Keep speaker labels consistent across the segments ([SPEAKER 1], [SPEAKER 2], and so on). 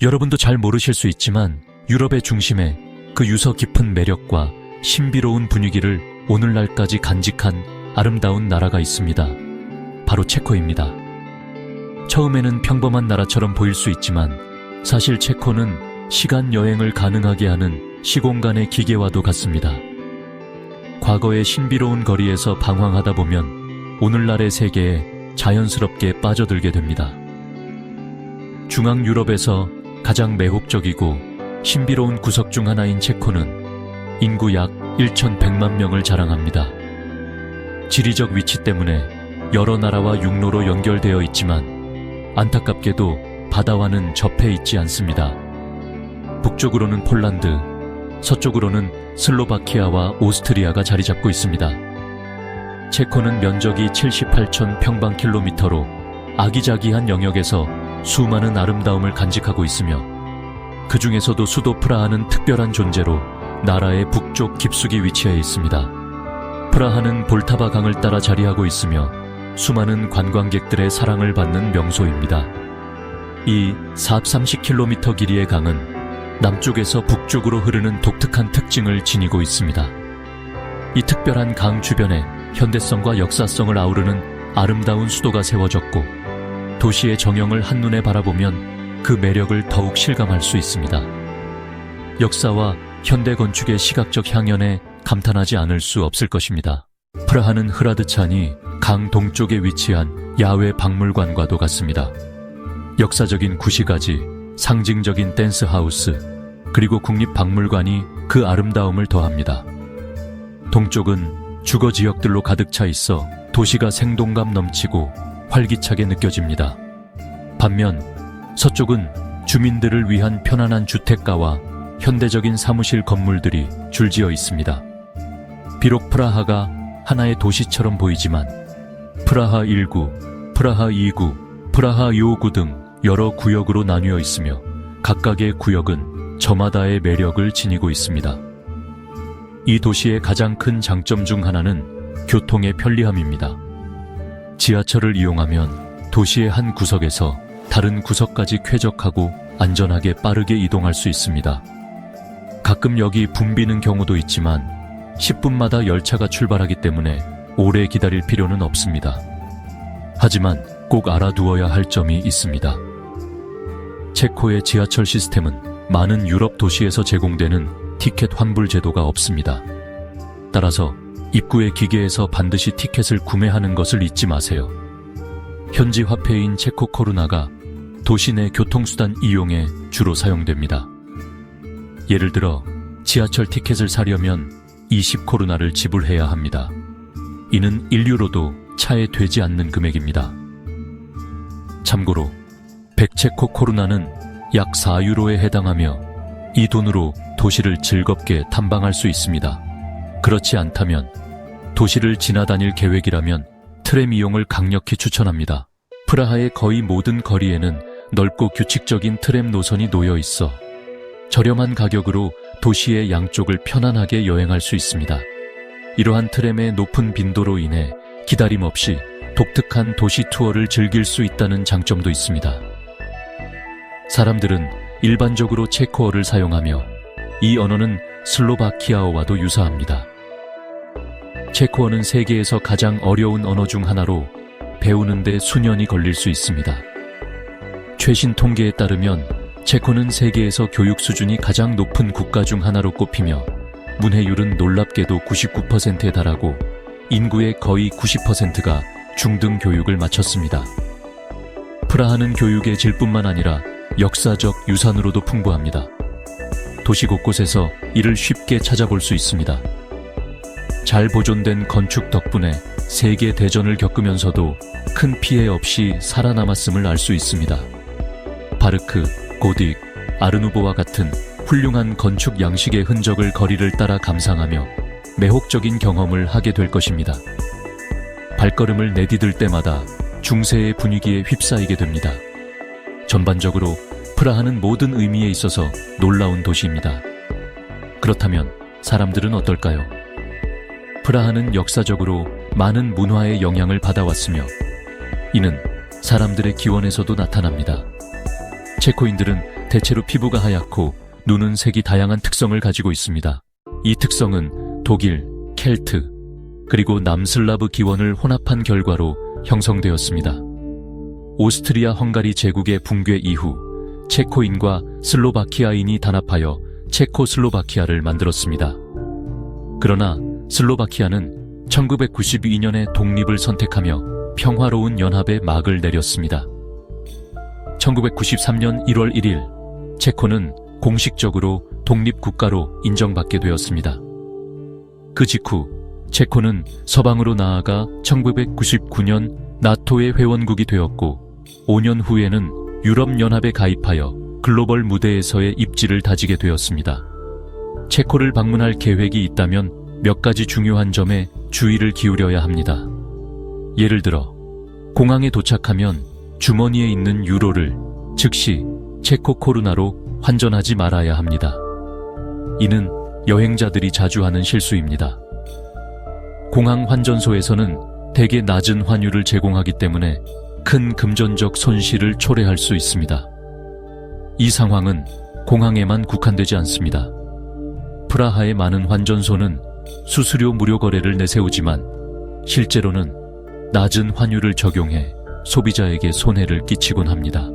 [SPEAKER 1] 여러분도 잘 모르실 수 있지만 유럽의 중심에 그 유서 깊은 매력과 신비로운 분위기를 오늘날까지 간직한 아름다운 나라가 있습니다. 바로 체코입니다. 처음에는 평범한 나라처럼 보일 수 있지만 사실 체코는 시간 여행을 가능하게 하는 시공간의 기계와도 같습니다. 과거의 신비로운 거리에서 방황하다 보면 오늘날의 세계에 자연스럽게 빠져들게 됩니다. 중앙 유럽에서 가장 매혹적이고 신비로운 구석 중 하나인 체코는 인구 약 1,100만 명을 자랑합니다. 지리적 위치 때문에 여러 나라와 육로로 연결되어 있지만 안타깝게도 바다와는 접해 있지 않습니다. 북쪽으로는 폴란드, 서쪽으로는 슬로바키아와 오스트리아가 자리 잡고 있습니다. 체코는 면적이 78,000 평방킬로미터로 아기자기한 영역에서 수많은 아름다움을 간직하고 있으며 그 중에서도 수도 프라하는 특별한 존재로 나라의 북쪽 깊숙이 위치해 있습니다. 프라하는 볼타바 강을 따라 자리하고 있으며 수많은 관광객들의 사랑을 받는 명소입니다. 이 430km 길이의 강은 남쪽에서 북쪽으로 흐르는 독특한 특징을 지니고 있습니다. 이 특별한 강 주변에 현대성과 역사성을 아우르는 아름다운 수도가 세워졌고 도시의 정형을 한눈에 바라보면 그 매력을 더욱 실감할 수 있습니다. 역사와 현대 건축의 시각적 향연에 감탄하지 않을 수 없을 것입니다. 프라하는 흐라드찬이 강 동쪽에 위치한 야외 박물관과도 같습니다. 역사적인 구시가지, 상징적인 댄스하우스, 그리고 국립박물관이 그 아름다움을 더합니다. 동쪽은 주거 지역들로 가득 차 있어 도시가 생동감 넘치고 활기차게 느껴집니다. 반면 서쪽은 주민들을 위한 편안한 주택가와 현대적인 사무실 건물들이 줄지어 있습니다. 비록 프라하가 하나의 도시처럼 보이지만 프라하 1구, 프라하 2구, 프라하 2구 등 여러 구역으로 나뉘어 있으며 각각의 구역은 저마다의 매력을 지니고 있습니다. 이 도시의 가장 큰 장점 중 하나는 교통의 편리함입니다. 지하철을 이용하면 도시의 한 구석에서 다른 구석까지 쾌적하고 안전하게 빠르게 이동할 수 있습니다. 가끔 역이 붐비는 경우도 있지만 10분마다 열차가 출발하기 때문에 오래 기다릴 필요는 없습니다. 하지만 꼭 알아두어야 할 점이 있습니다. 체코의 지하철 시스템은 많은 유럽 도시에서 제공되는 티켓 환불 제도가 없습니다. 따라서 입구의 기계에서 반드시 티켓을 구매하는 것을 잊지 마세요. 현지 화폐인 체코 코루나가 도시 내 교통수단 이용에 주로 사용됩니다. 예를 들어 지하철 티켓을 사려면 20코루나를 지불해야 합니다. 이는 1유로도 차에 되지 않는 금액입니다. 참고로 100체코 코루나는 약 4유로에 해당하며 이 돈으로 도시를 즐겁게 탐방할 수 있습니다. 그렇지 않다면 도시를 지나다닐 계획이라면 트램 이용을 강력히 추천합니다. 프라하의 거의 모든 거리에는 넓고 규칙적인 트램 노선이 놓여 있어 저렴한 가격으로 도시의 양쪽을 편안하게 여행할 수 있습니다. 이러한 트램의 높은 빈도로 인해 기다림 없이 독특한 도시 투어를 즐길 수 있다는 장점도 있습니다. 사람들은 일반적으로 체코어를 사용하며 이 언어는 슬로바키아어와도 유사합니다. 체코어는 세계에서 가장 어려운 언어 중 하나로 배우는데 수년이 걸릴 수 있습니다. 최신 통계에 따르면 체코는 세계에서 교육 수준이 가장 높은 국가 중 하나로 꼽히며 문해율은 놀랍게도 99%에 달하고 인구의 거의 90%가 중등 교육을 마쳤습니다. 프라하는 교육의 질뿐만 아니라 역사적 유산으로도 풍부합니다. 도시 곳곳에서 이를 쉽게 찾아볼 수 있습니다. 잘 보존된 건축 덕분에 세계 대전을 겪으면서도 큰 피해 없이 살아남았음을 알 수 있습니다. 바르크, 고딕, 아르누보와 같은 훌륭한 건축 양식의 흔적을 거리를 따라 감상하며 매혹적인 경험을 하게 될 것입니다. 발걸음을 내디딜 때마다 중세의 분위기에 휩싸이게 됩니다. 전반적으로 프라하는 모든 의미에 있어서 놀라운 도시입니다. 그렇다면 사람들은 어떨까요? 프라하는 역사적으로 많은 문화의 영향을 받아왔으며 이는 사람들의 기원에서도 나타납니다. 체코인들은 대체로 피부가 하얗고 눈은 색이 다양한 특성을 가지고 있습니다. 이 특성은 독일, 켈트, 그리고 남슬라브 기원을 혼합한 결과로 형성되었습니다. 오스트리아 헝가리 제국의 붕괴 이후 체코인과 슬로바키아인이 단합하여 체코슬로바키아를 만들었습니다. 그러나 슬로바키아는 1992년에 독립을 선택하며 평화로운 연합의 막을 내렸습니다. 1993년 1월 1일 체코는 공식적으로 독립국가로 인정받게 되었습니다. 그 직후 체코는 서방으로 나아가 1999년 나토의 회원국이 되었고 5년 후에는 유럽연합에 가입하여 글로벌 무대에서의 입지를 다지게 되었습니다. 체코를 방문할 계획이 있다면 몇 가지 중요한 점에 주의를 기울여야 합니다. 예를 들어 공항에 도착하면 주머니에 있는 유로를 즉시 체코 코루나로 환전하지 말아야 합니다. 이는 여행자들이 자주 하는 실수입니다. 공항 환전소에서는 대개 낮은 환율을 제공하기 때문에 큰 금전적 손실을 초래할 수 있습니다. 이 상황은 공항에만 국한되지 않습니다. 프라하의 많은 환전소는 수수료 무료 거래를 내세우지만 실제로는 낮은 환율을 적용해 소비자에게 손해를 끼치곤 합니다.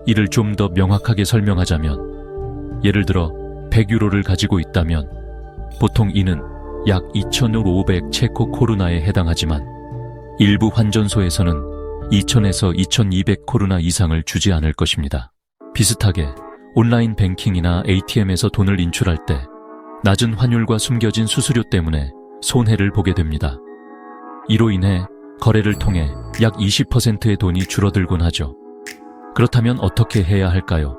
[SPEAKER 1] 이를 좀 더 명확하게 설명하자면 예를 들어 100유로를 가지고 있다면 보통 이는 약 2,500 체코 코루나에 해당하지만 일부 환전소에서는 2,000에서 2,200 코루나 이상을 주지 않을 것입니다. 비슷하게 온라인 뱅킹이나 ATM에서 돈을 인출할 때 낮은 환율과 숨겨진 수수료 때문에 손해를 보게 됩니다. 이로 인해 거래를 통해 약 20%의 돈이 줄어들곤 하죠. 그렇다면 어떻게 해야 할까요?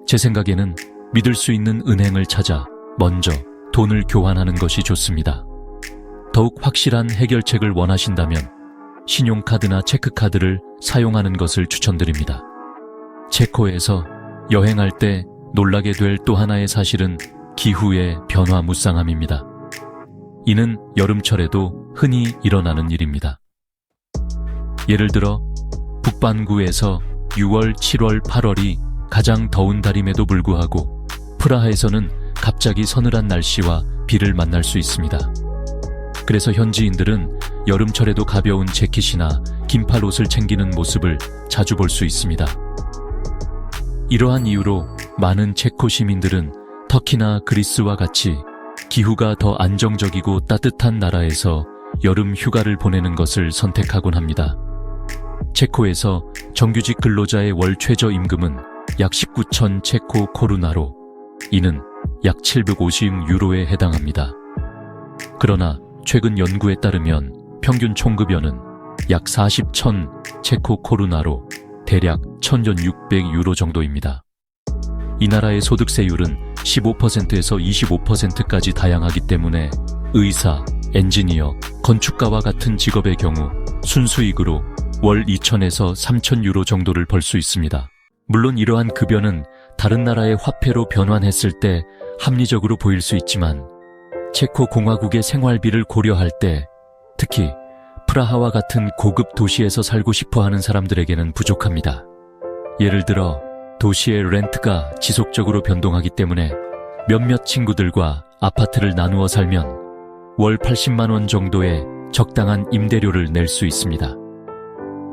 [SPEAKER 1] 제 생각에는 믿을 수 있는 은행을 찾아 먼저 돈을 교환하는 것이 좋습니다. 더욱 확실한 해결책을 원하신다면 신용카드나 체크카드를 사용하는 것을 추천드립니다. 체코에서 여행할 때 놀라게 될 또 하나의 사실은 기후의 변화무쌍함입니다. 이는 여름철에도 흔히 일어나는 일입니다. 예를 들어 북반구에서 6월, 7월, 8월이 가장 더운 달임에도 불구하고 프라하에서는 갑자기 서늘한 날씨와 비를 만날 수 있습니다. 그래서 현지인들은 여름철에도 가벼운 재킷이나 긴팔 옷을 챙기는 모습을 자주 볼 수 있습니다. 이러한 이유로 많은 체코 시민들은 터키나 그리스와 같이 기후가 더 안정적이고 따뜻한 나라에서 여름 휴가를 보내는 것을 선택하곤 합니다. 체코에서 정규직 근로자의 월 최저 임금은 약 19,000 체코 코루나로 이는 약 750유로에 해당합니다. 그러나 최근 연구에 따르면 평균 총급여는 약 40,000 체코 코루나로 대략 1,600유로 정도입니다. 이 나라의 소득세율은 15%에서 25%까지 다양하기 때문에 의사, 엔지니어, 건축가와 같은 직업의 경우 순수익으로 월 2,000에서 3,000유로 정도를 벌 수 있습니다. 물론 이러한 급여는 다른 나라의 화폐로 변환했을 때 합리적으로 보일 수 있지만 체코 공화국의 생활비를 고려할 때 특히 프라하와 같은 고급 도시에서 살고 싶어 하는 사람들에게는 부족합니다. 예를 들어 도시의 렌트가 지속적으로 변동하기 때문에 몇몇 친구들과 아파트를 나누어 살면 월 80만 원 정도의 적당한 임대료를 낼 수 있습니다.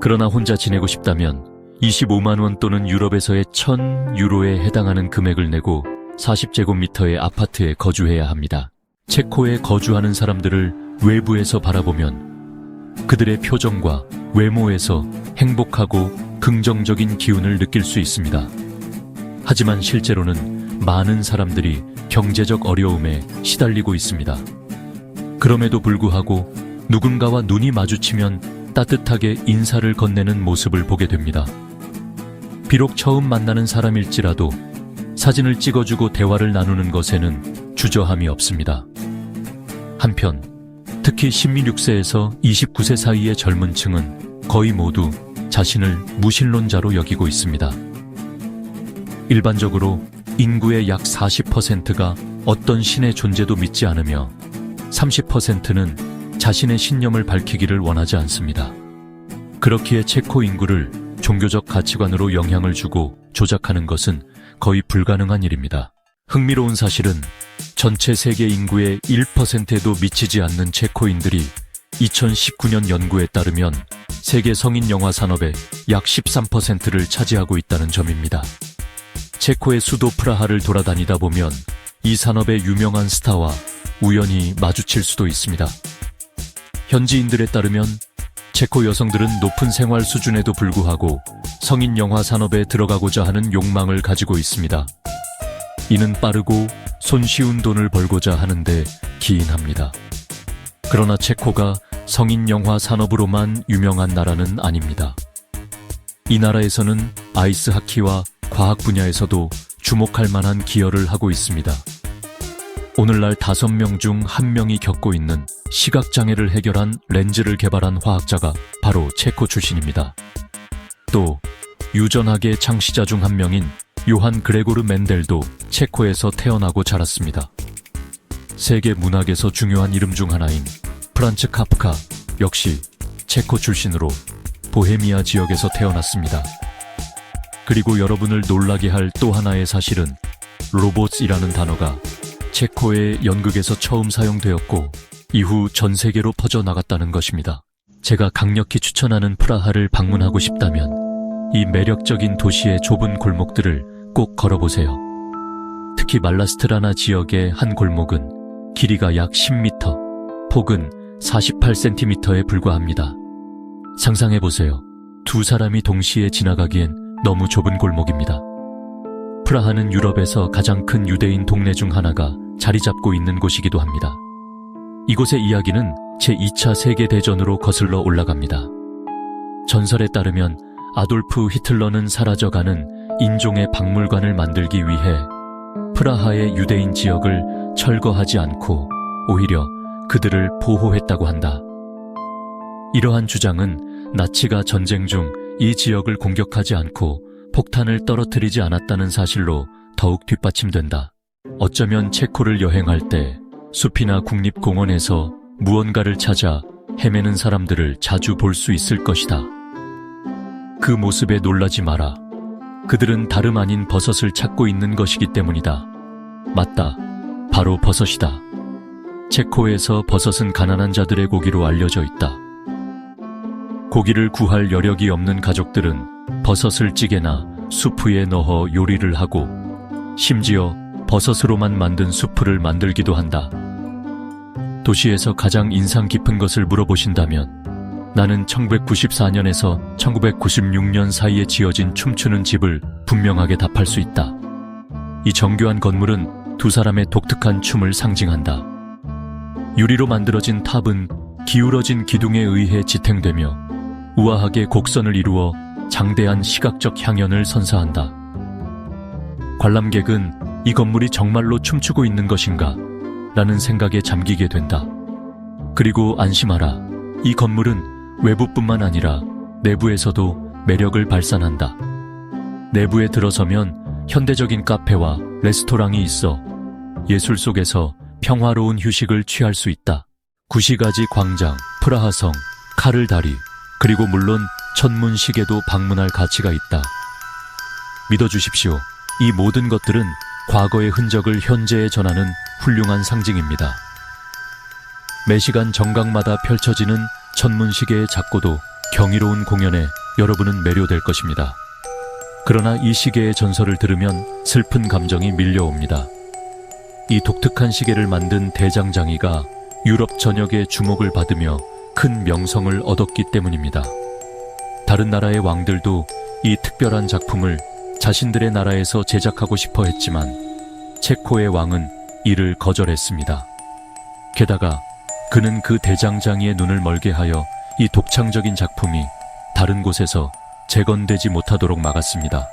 [SPEAKER 1] 그러나 혼자 지내고 싶다면 25만 원 또는 유럽에서의 1,000유로에 해당하는 금액을 내고 40제곱미터의 아파트에 거주해야 합니다. 체코에 거주하는 사람들을 외부에서 바라보면 그들의 표정과 외모에서 행복하고 긍정적인 기운을 느낄 수 있습니다. 하지만 실제로는 많은 사람들이 경제적 어려움에 시달리고 있습니다. 그럼에도 불구하고 누군가와 눈이 마주치면 따뜻하게 인사를 건네는 모습을 보게 됩니다. 비록 처음 만나는 사람일지라도 사진을 찍어주고 대화를 나누는 것에는 주저함이 없습니다. 한편 특히 16세에서 29세 사이의 젊은 층은 거의 모두 자신을 무신론자로 여기고 있습니다. 일반적으로 인구의 약 40%가 어떤 신의 존재도 믿지 않으며 30%는 자신의 신념을 밝히기를 원하지 않습니다. 그렇기에 체코 인구를 종교적 가치관으로 영향을 주고 조작하는 것은 거의 불가능한 일입니다. 흥미로운 사실은 전체 세계 인구의 1%에도 미치지 않는 체코인들이 2019년 연구에 따르면 세계 성인 영화 산업의 약 13%를 차지하고 있다는 점입니다. 체코의 수도 프라하를 돌아다니다 보면 이 산업의 유명한 스타와 우연히 마주칠 수도 있습니다. 현지인들에 따르면 체코 여성들은 높은 생활 수준에도 불구하고 성인 영화 산업에 들어가고자 하는 욕망을 가지고 있습니다. 이는 빠르고 손쉬운 돈을 벌고자 하는데 기인합니다. 그러나 체코가 성인 영화 산업으로만 유명한 나라는 아닙니다. 이 나라에서는 아이스 하키와 과학 분야에서도 주목할 만한 기여를 하고 있습니다. 오늘날 5명 중 1명이 겪고 있는 시각장애를 해결한 렌즈를 개발한 화학자가 바로 체코 출신입니다. 또 유전학의 창시자 중 1명인 요한 그레고르 멘델도 체코에서 태어나고 자랐습니다. 세계 문학에서 중요한 이름 중 하나인 프란츠 카프카 역시 체코 출신으로 보헤미아 지역에서 태어났습니다. 그리고 여러분을 놀라게 할 또 하나의 사실은 로봇이라는 단어가 체코의 연극에서 처음 사용되었고 이후 전 세계로 퍼져나갔다는 것입니다. 제가 강력히 추천하는 프라하를 방문하고 싶다면 이 매력적인 도시의 좁은 골목들을 꼭 걸어보세요. 특히 말라스트라나 지역의 한 골목은 길이가 약 10m, 폭은 48cm에 불과합니다. 상상해보세요. 두 사람이 동시에 지나가기엔 너무 좁은 골목입니다. 프라하는 유럽에서 가장 큰 유대인 동네 중 하나가 자리 잡고 있는 곳이기도 합니다. 이곳의 이야기는 제2차 세계대전으로 거슬러 올라갑니다. 전설에 따르면 아돌프 히틀러는 사라져가는 인종의 박물관을 만들기 위해 프라하의 유대인 지역을 철거하지 않고 오히려 그들을 보호했다고 한다. 이러한 주장은 나치가 전쟁 중 이 지역을 공격하지 않고 폭탄을 떨어뜨리지 않았다는 사실로 더욱 뒷받침된다. 어쩌면 체코를 여행할 때 숲이나 국립공원에서 무언가를 찾아 헤매는 사람들을 자주 볼 수 있을 것이다. 그 모습에 놀라지 마라. 그들은 다름 아닌 버섯을 찾고 있는 것이기 때문이다. 맞다. 바로 버섯이다. 체코에서 버섯은 가난한 자들의 고기로 알려져 있다. 고기를 구할 여력이 없는 가족들은 버섯을 찌개나 수프에 넣어 요리를 하고 심지어 버섯으로만 만든 수프를 만들기도 한다. 도시에서 가장 인상 깊은 것을 물어보신다면 나는 1994년에서 1996년 사이에 지어진 춤추는 집을 분명하게 답할 수 있다. 이 정교한 건물은 두 사람의 독특한 춤을 상징한다. 유리로 만들어진 탑은 기울어진 기둥에 의해 지탱되며 우아하게 곡선을 이루어 장대한 시각적 향연을 선사한다. 관람객은 이 건물이 정말로 춤추고 있는 것인가? 라는 생각에 잠기게 된다. 그리고 안심하라. 이 건물은 외부뿐만 아니라 내부에서도 매력을 발산한다. 내부에 들어서면 현대적인 카페와 레스토랑이 있어 예술 속에서 평화로운 휴식을 취할 수 있다. 구시가지 광장, 프라하성, 카를 다리, 그리고 물론 천문시계도 방문할 가치가 있다. 믿어주십시오. 이 모든 것들은 과거의 흔적을 현재에 전하는 훌륭한 상징입니다. 매시간 정각마다 펼쳐지는 천문시계의 작고도 경이로운 공연에 여러분은 매료될 것입니다. 그러나 이 시계의 전설을 들으면 슬픈 감정이 밀려옵니다. 이 독특한 시계를 만든 대장장이가 유럽 전역의 주목을 받으며 큰 명성을 얻었기 때문입니다. 다른 나라의 왕들도 이 특별한 작품을 자신들의 나라에서 제작하고 싶어 했지만 체코의 왕은 이를 거절했습니다. 게다가 그는 그 대장장이의 눈을 멀게 하여 이 독창적인 작품이 다른 곳에서 재건되지 못하도록 막았습니다.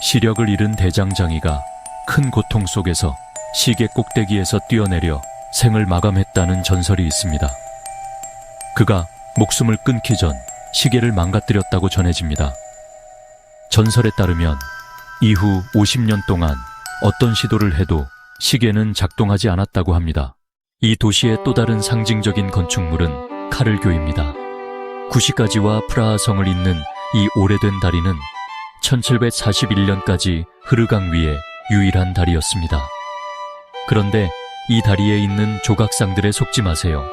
[SPEAKER 1] 시력을 잃은 대장장이가 큰 고통 속에서 시계 꼭대기에서 뛰어내려 생을 마감했다는 전설이 있습니다. 그가 목숨을 끊기 전 시계를 망가뜨렸다고 전해집니다. 전설에 따르면 이후 50년 동안 어떤 시도를 해도 시계는 작동하지 않았다고 합니다. 이 도시의 또 다른 상징적인 건축물은 카를교입니다. 구시가지와 프라하성을 잇는 이 오래된 다리는 1741년까지 흐르강 위에 유일한 다리였습니다. 그런데 이 다리에 있는 조각상들에 속지 마세요.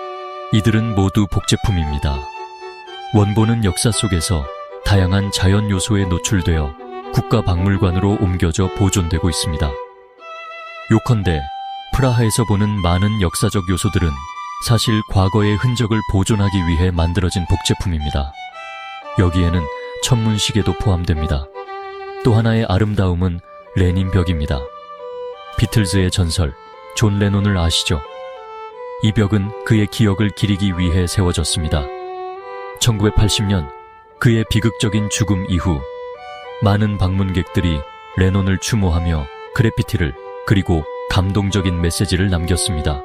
[SPEAKER 1] 이들은 모두 복제품입니다. 원본은 역사 속에서 다양한 자연 요소에 노출되어 국가박물관으로 옮겨져 보존되고 있습니다. 요컨대 프라하에서 보는 많은 역사적 요소들은 사실 과거의 흔적을 보존하기 위해 만들어진 복제품입니다. 여기에는 천문시계도 포함됩니다. 또 하나의 아름다움은 레닌 벽입니다. 비틀즈의 전설, 존 레논을 아시죠? 이 벽은 그의 기억을 기리기 위해 세워졌습니다. 1980년 그의 비극적인 죽음 이후 많은 방문객들이 레논을 추모하며 그래피티를 그리고 감동적인 메시지를 남겼습니다.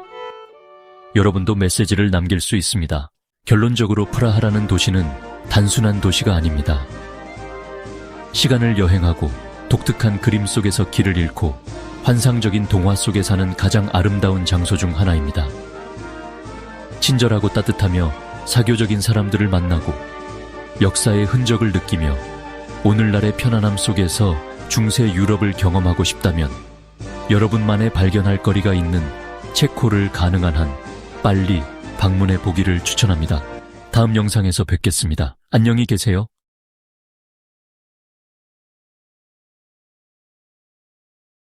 [SPEAKER 1] 여러분도 메시지를 남길 수 있습니다. 결론적으로 프라하라는 도시는 단순한 도시가 아닙니다. 시간을 여행하고 독특한 그림 속에서 길을 잃고 환상적인 동화 속에 사는 가장 아름다운 장소 중 하나입니다. 친절하고 따뜻하며 사교적인 사람들을 만나고 역사의 흔적을 느끼며 오늘날의 편안함 속에서 중세 유럽을 경험하고 싶다면 여러분만의 발견할 거리가 있는 체코를 가능한 한 빨리 방문해 보기를 추천합니다. 다음 영상에서 뵙겠습니다. 안녕히 계세요.